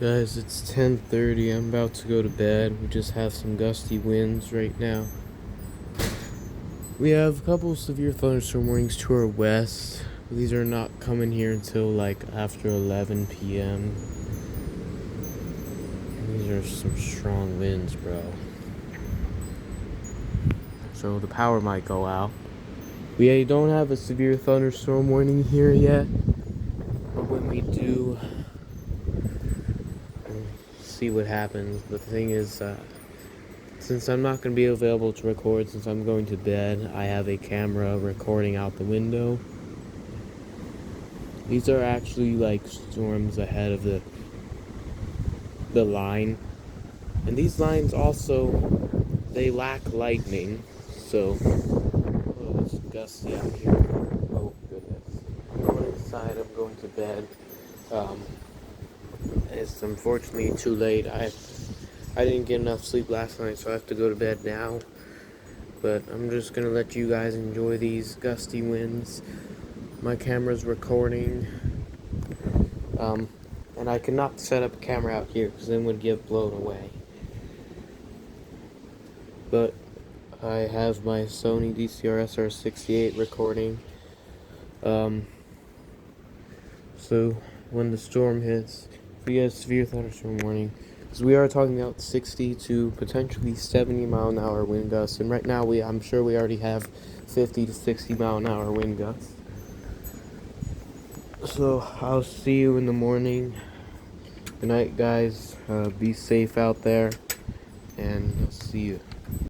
Guys, it's 10:30. I'm about to go to bed. We just have some gusty winds right now. We have a couple of severe thunderstorm warnings to our west. These are not coming here until like after 11 p.m. These are some strong winds, bro. So the power might go out. We don't have a severe thunderstorm warning here yet. But when we do, we'll see what happens. The thing is, since I'm not going to be available to record since I'm going to bed, I have a camera recording out the window. These are actually like storms ahead of the line. And these lines also, they lack lightning. So, oh, it's gusty out here. Oh, goodness. I'm going inside, I'm going to bed. It's unfortunately too late. I didn't get enough sleep last night, so I have to go to bed now. But I'm just gonna let you guys enjoy these gusty winds. My camera's recording. And I cannot set up a camera out here because then it would get blown away. But I have my Sony DCR-SR68 recording. So when the storm hits, we have severe thunderstorm warning. Because we are talking about 60 to potentially 70 mile an hour wind gusts. And right now I'm sure we already have 50 to 60 mile an hour wind gusts. So I'll see you in the morning. Good night, guys. Be safe out there, and I'll see you.